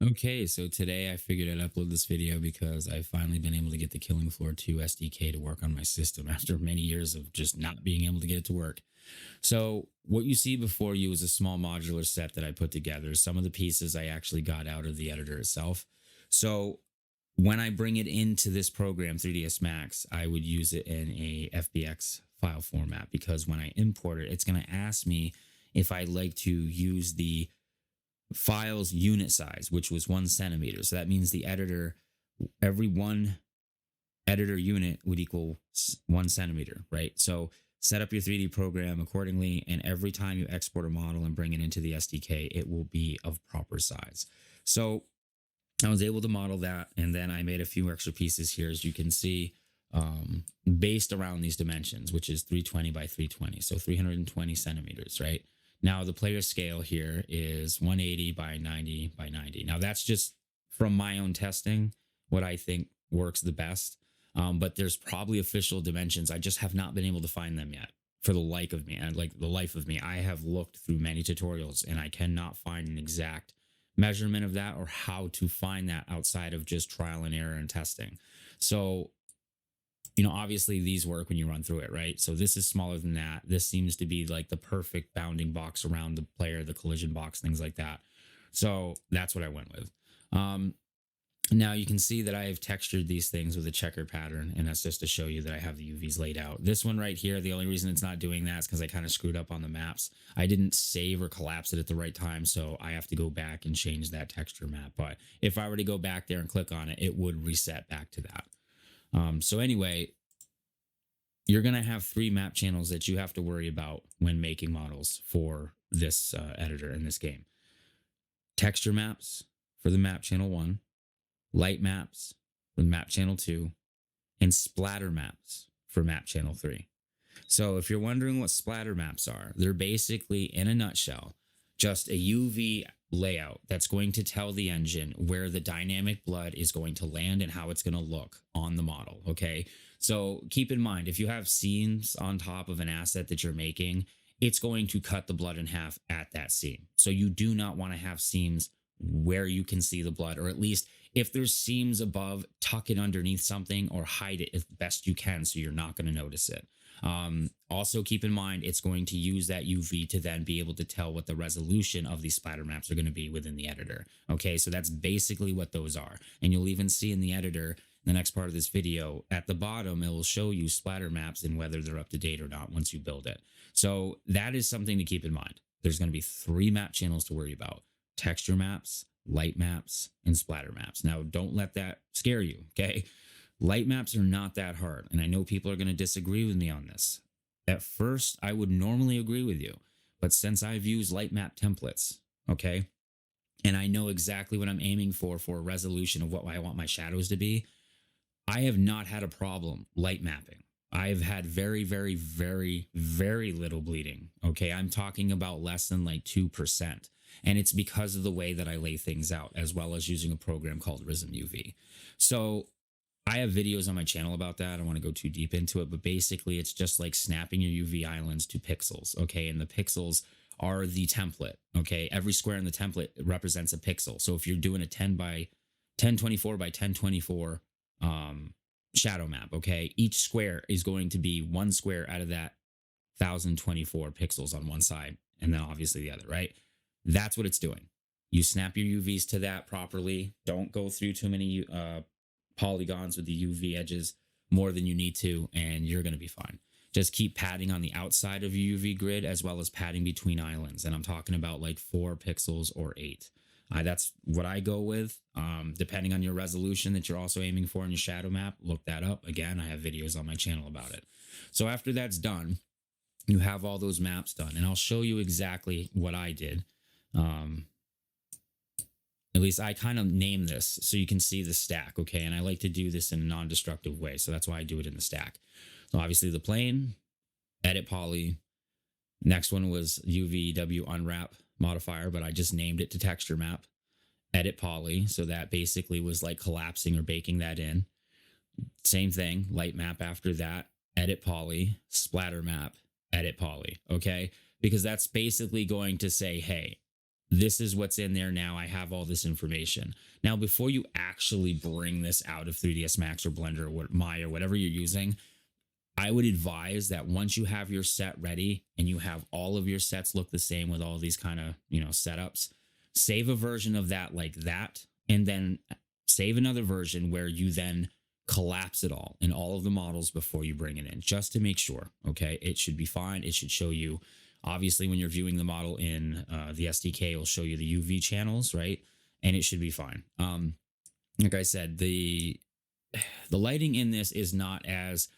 Okay, so today I figured I'd upload this video because I've finally been able to get the Killing Floor 2 SDK to work on my system after many years of just not being able to get it to work. So, what you see before you is a small modular set that I put together. Some of the pieces I actually got out of the editor itself. So, when I bring it into this program, 3ds Max, I would use it in a FBX file format because when I import it, it's going to ask me if I like to use the file's unit size, which was 1 centimeter. So that means the editor, every one editor unit would equal 1 centimeter, right? So set up your 3D program accordingly. And every time you export a model and bring it into the SDK, it will be of proper size. So I was able to model that. And then I made a few extra pieces here, as you can see, based around these dimensions, which is 320 by 320. So 320 centimeters, right? Now the player scale here is 180 by 90 by 90. Now that's just from my own testing, what I think works the best. But there's probably official dimensions. I just have not been able to find them yet for the life of me. And like the life of me, I have looked through many tutorials and I cannot find an exact measurement of that or how to find that outside of just trial and error and testing. So obviously these work when you run through it, right? So this is smaller than that. This seems to be like the perfect bounding box around the player, the collision box, things like that. So that's what I went with. Now you can see that I have textured these things with a checker pattern, and that's just to show you that I have the UVs laid out. This one right here, the only reason it's not doing that is because I kind of screwed up on the maps. I didn't save or collapse it at the right time, so I have to go back and change that texture map. But if I were to go back there and click on it, it would reset back to that. So anyway, you're going to have 3 map channels that you have to worry about when making models for this editor in this game. Texture maps for the map channel 1, light maps for map channel 2, and splatter maps for map channel 3. So if you're wondering what splatter maps are, they're basically, in a nutshell, just a UV layout that's going to tell the engine where the dynamic blood is going to land and how it's going to look on the model. Okay. So keep in mind, if you have seams on top of an asset that you're making, it's going to cut the blood in half at that seam. So you do not want to have seams where you can see the blood, or at least if there's seams above, tuck it underneath something or hide it as best you can so you're not going to notice it. Also keep in mind, it's going to use that UV to then be able to tell what the resolution of these splatter maps are going to be within the editor. Okay, so that's basically what those are. And you'll even see in the editor, the next part of this video, at the bottom, it will show you splatter maps and whether they're up to date or not once you build it. So that is something to keep in mind. There's going to be 3 map channels to worry about: texture maps, light maps, and splatter maps. Now, don't let that scare you, okay? Light maps are not that hard, and I know people are going to disagree with me on this. At first, I would normally agree with you, but since I've used light map templates, okay, and I know exactly what I'm aiming for a resolution of what I want my shadows to be, I have not had a problem light mapping. I've had very, very, very, very little bleeding. Okay. I'm talking about less than like 2%. And it's because of the way that I lay things out, as well as using a program called Rism UV. So I have videos on my channel about that. I don't want to go too deep into it, but basically it's just like snapping your UV islands to pixels. Okay. And the pixels are the template. Okay. Every square in the template represents a pixel. So if you're doing a 1024 by 1024 shadow map, okay, each square is going to be 1 square out of that 1024 pixels on one side, and then obviously the other, right? That's what it's doing. You snap your UVs to that properly. Don't go through too many polygons with the UV edges more than you need to, and you're going to be fine. Just keep padding on the outside of your UV grid as well as padding between islands. And I'm talking about like 4 pixels or 8. That's what I go with. Depending on your resolution that you're also aiming for in your shadow map, look that up. Again, I have videos on my channel about it. So after that's done, you have all those maps done, and I'll show you exactly what I did. At least I kind of name this so you can see the stack, okay? And I like to do this in a non-destructive way, so that's why I do it in the stack. So obviously the plane, edit poly. Next one was UVW unwrap modifier, but I just named it to texture map. Edit poly, so that basically was like collapsing or baking that in. Same thing, light map after that, edit poly, splatter map, edit poly, okay? Because that's basically going to say, hey, this is what's in there now. I have all this information. Now, before you actually bring this out of 3ds Max or Blender or Maya, whatever you're using, I would advise that once you have your set ready and you have all of your sets look the same with all these kind of, setups, save a version of that like that, and then save another version where you then collapse it all in all of the models before you bring it in, just to make sure. Okay. It should be fine. It should show you, obviously, when you're viewing the model in the SDK, it'll show you the UV channels, right? And it should be fine. Like I said, the lighting in this is not as,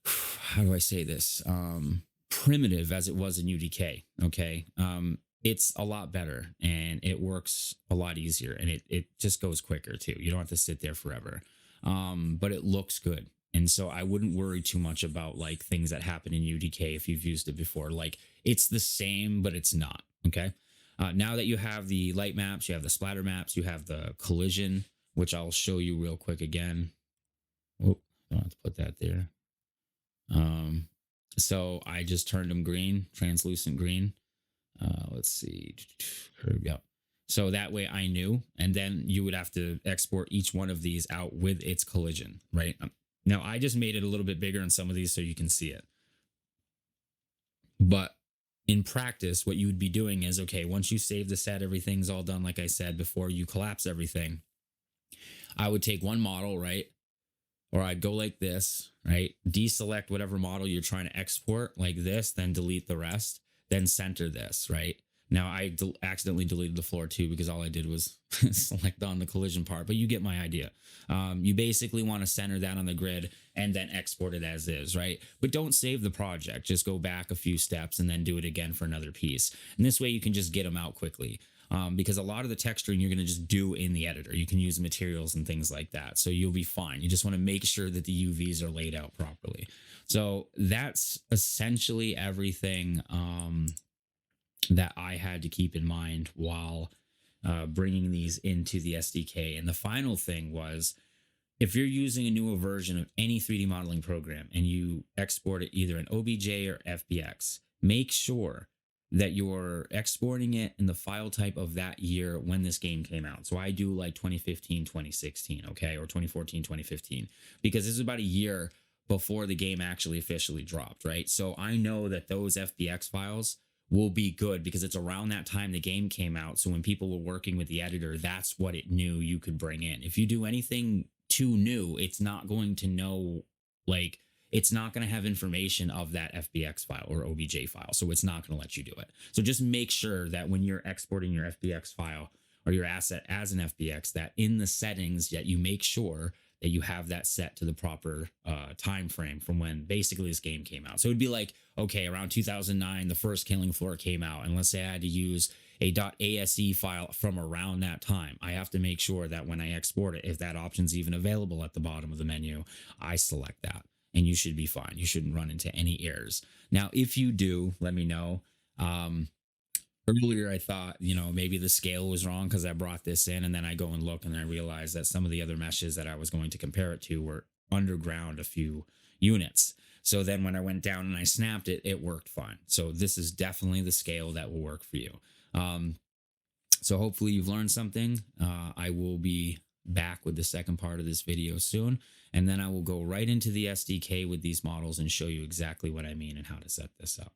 how do I say this, primitive as it was in UDK. Okay. It's a lot better and it works a lot easier, and it just goes quicker too. You don't have to sit there forever. But it looks good. And so I wouldn't worry too much about like things that happen in UDK if you've used it before. Like, it's the same, but it's not. Okay. Now that you have the light maps, you have the splatter maps, you have the collision, which I'll show you real quick again. Oh, I don't have to put that there. So I just turned them green, translucent green. Let's see. Yeah. So that way I knew, and then you would have to export each one of these out with its collision, right? Now I just made it a little bit bigger in some of these so you can see it. But in practice, what you would be doing is, okay, once you save the set, everything's all done, like I said, before you collapse everything, I would take one model, right? Or I'd go like this, right? Deselect whatever model you're trying to export like this, then delete the rest, then center this, right? Now I accidentally deleted the floor too because all I did was select on the collision part, but you get my idea. You basically want to center that on the grid and then export it as is, right? But don't save the project. Just go back a few steps and then do it again for another piece. And this way you can just get them out quickly. Because a lot of the texturing you're going to just do in the editor. You can use materials and things like that. So you'll be fine. You just want to make sure that the UVs are laid out properly. So that's essentially everything that I had to keep in mind while bringing these into the SDK. And the final thing was, if you're using a newer version of any 3D modeling program and you export it either in OBJ or FBX, make sure that you're exporting it in the file type of that year when this game came out. So I do like 2015, 2016, okay, or 2014, 2015, because this is about a year before the game actually officially dropped, right? So I know that those FBX files will be good because it's around that time the game came out. So when people were working with the editor, that's what it knew you could bring in. If you do anything too new, it's not going to know, like, it's not going to have information of that FBX file or OBJ file. So it's not going to let you do it. So just make sure that when you're exporting your FBX file or your asset as an FBX, that in the settings that you make sure that you have that set to the proper time frame from when basically this game came out. So it'd be like, okay, around 2009, the first Killing Floor came out. And let's say I had to use a .ase file from around that time. I have to make sure that when I export it, if that option's even available at the bottom of the menu, I select that. And you should be fine. You shouldn't run into any errors. Now, if you do, let me know. Earlier, I thought, maybe the scale was wrong because I brought this in, and then I go and look and I realized that some of the other meshes that I was going to compare it to were underground a few units. So then when I went down and I snapped it, it worked fine. So this is definitely the scale that will work for you. So hopefully you've learned something. I will be back with the second part of this video soon, and then I will go right into the SDK with these models and show you exactly what I mean and how to set this up.